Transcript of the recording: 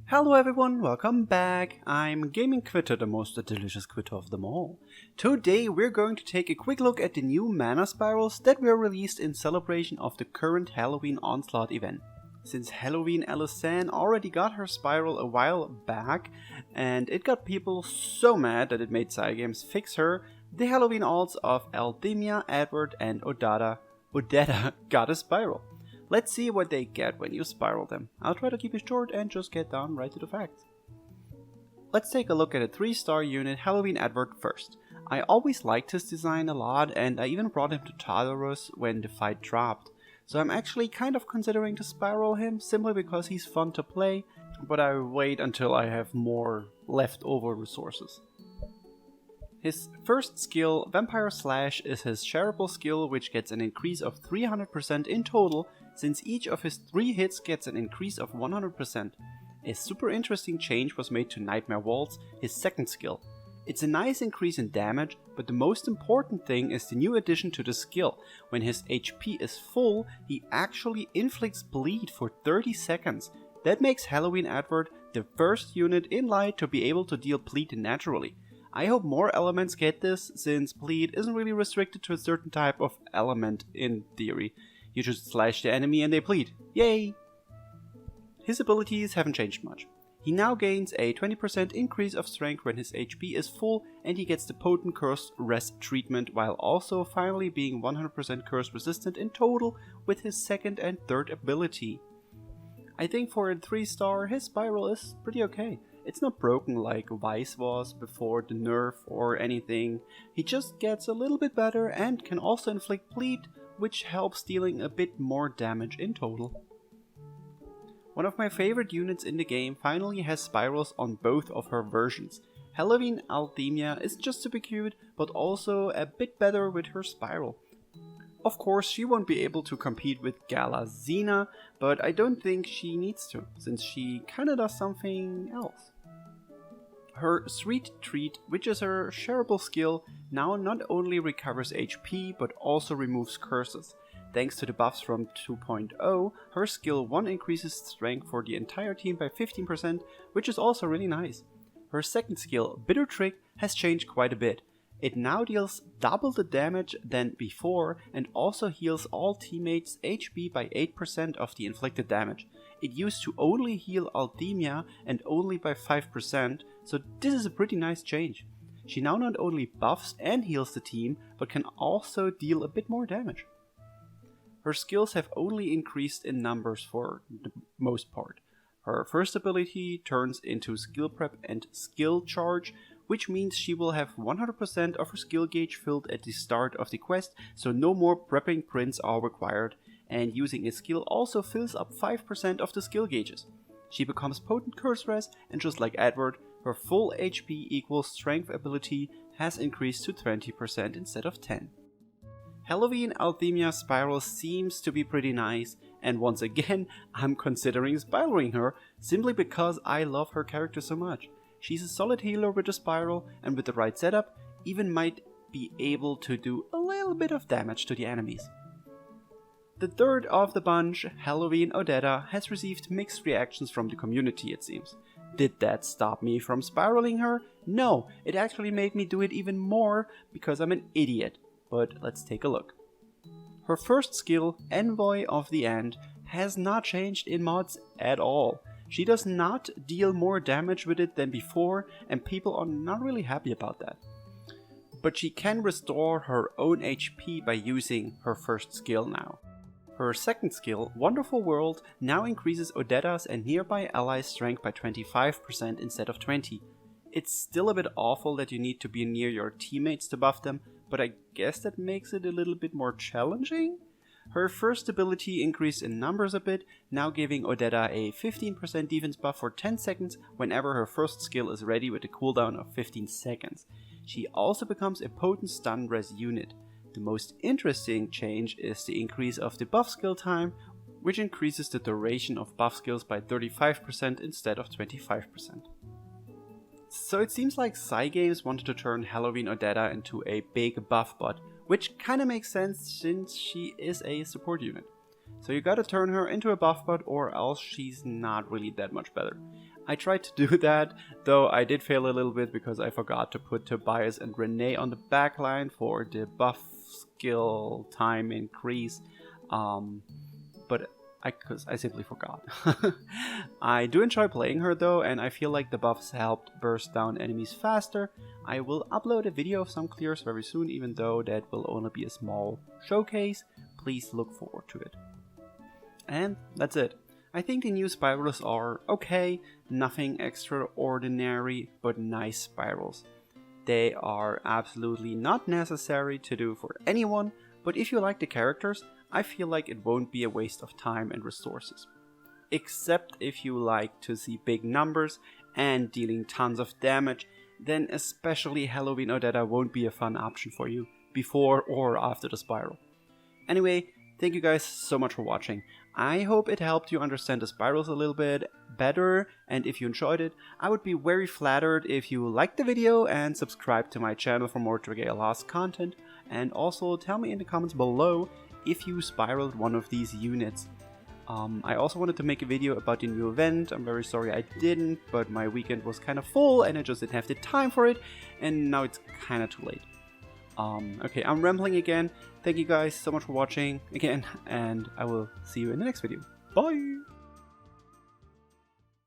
Hello everyone, welcome back. I'm Gaming Quitte, the most delicious Quitte of them all. Today we're going to take a quick look at the new mana spirals that were released in celebration of the current Halloween Onslaught event. Since Halloween Alysanne already got her spiral a while back, and it got people so mad that it made Cygames fix her, the Halloween alts of Althemia, Edward and Odetta got a spiral. Let's see what they get when you spiral them. I'll try to keep it short and just get down right to the facts. Let's take a look at a 3-star unit, Halloween Edward first. I always liked his design a lot, and I even brought him to Tartarus when the fight dropped. So I'm actually kind of considering to spiral him simply because he's fun to play, but I wait until I have more leftover resources. His first skill, Vampire Slash, is his shareable skill which gets an increase of 300% in total, since each of his 3 hits gets an increase of 100%. A super interesting change was made to Nightmare Waltz, his second skill. It's a nice increase in damage, but the most important thing is the new addition to the skill. When his HP is full, he actually inflicts bleed for 30 seconds. That makes Halloween Edward the first unit in Light to be able to deal bleed naturally. I hope more elements get this, since bleed isn't really restricted to a certain type of element in theory. You just slash the enemy and they bleed. Yay! His abilities haven't changed much. He now gains a 20% increase of strength when his HP is full, and he gets the potent curse rest treatment while also finally being 100% curse resistant in total with his second and third ability. I think for a 3-star, his spiral is pretty okay. It's not broken like Vice was before the nerf or anything. He just gets a little bit better and can also inflict bleed, which helps dealing a bit more damage in total. One of my favorite units in the game finally has spirals on both of her versions. Halloween Althemia is just super cute, but also a bit better with her spiral. Of course, she won't be able to compete with Galazina, but I don't think she needs to, since she kinda does something else. Her Sweet Treat, which is her shareable skill, now not only recovers HP, but also removes curses. Thanks to the buffs from 2.0, her skill 1 increases strength for the entire team by 15%, which is also really nice. Her second skill, Bitter Trick, has changed quite a bit. It now deals double the damage than before and also heals all teammates' HP by 8% of the inflicted damage. It used to only heal Althemia and only by 5%, so this is a pretty nice change. She now not only buffs and heals the team, but can also deal a bit more damage. Her skills have only increased in numbers for the most part. Her first ability turns into Skill Prep and Skill Charge, which means she will have 100% of her skill gauge filled at the start of the quest, so no more prepping prints are required, and using a skill also fills up 5% of the skill gauges. She becomes Potent Curse Rest, and just like Edward, her full HP equals strength ability has increased to 20% instead of 10. Halloween Althemia spiral seems to be pretty nice, and once again I'm considering spiraling her simply because I love her character so much. She's a solid healer with a spiral, and with the right setup, even might be able to do a little bit of damage to the enemies. The third of the bunch, Halloween Odetta, has received mixed reactions from the community, it seems. Did that stop me from spiraling her? No, it actually made me do it even more because I'm an idiot. But let's take a look. Her first skill, Envoy of the End, has not changed in mods at all. She does not deal more damage with it than before, and people are not really happy about that. But she can restore her own HP by using her first skill now. Her second skill, Wonderful World, now increases Odetta's and nearby allies' strength by 25% instead of 20%. It's still a bit awful that you need to be near your teammates to buff them, but I guess that makes it a little bit more challenging? Her first ability increased in numbers a bit, now giving Odetta a 15% defense buff for 10 seconds whenever her first skill is ready with a cooldown of 15 seconds. She also becomes a potent stun res unit. The most interesting change is the increase of the buff skill time, which increases the duration of buff skills by 35% instead of 25%. So it seems like Cygames wanted to turn Halloween Odetta into a big buff bot, which kinda makes sense since she is a support unit. So you gotta turn her into a buff bot or else she's not really that much better. I tried to do that, though I did fail a little bit because I forgot to put Tobias and Renee on the back line for the buff skill time increase, but I simply forgot. I do enjoy playing her though, and I feel like the buffs helped burst down enemies faster. I will upload a video of some clears very soon, even though that will only be a small showcase. Please look forward to it. And that's it. I think the new spirals are okay, nothing extraordinary, but nice spirals. They are absolutely not necessary to do for anyone, but if you like the characters, I feel like it won't be a waste of time and resources. Except if you like to see big numbers and dealing tons of damage, then especially Halloween Odetta won't be a fun option for you, before or after the spiral. Anyway, thank you guys so much for watching. I hope it helped you understand the spirals a little bit better, and if you enjoyed it, I would be very flattered if you liked the video and subscribe to my channel for more Dragalia Lost content, and also tell me in the comments below if you spiraled one of these units. I also wanted to make a video about the new event. I'm very sorry I didn't, but my weekend was kind of full and I just didn't have the time for it, and now it's kind of too late. Okay, I'm rambling again. Thank you guys so much for watching again, and I will see you in the next video. Bye!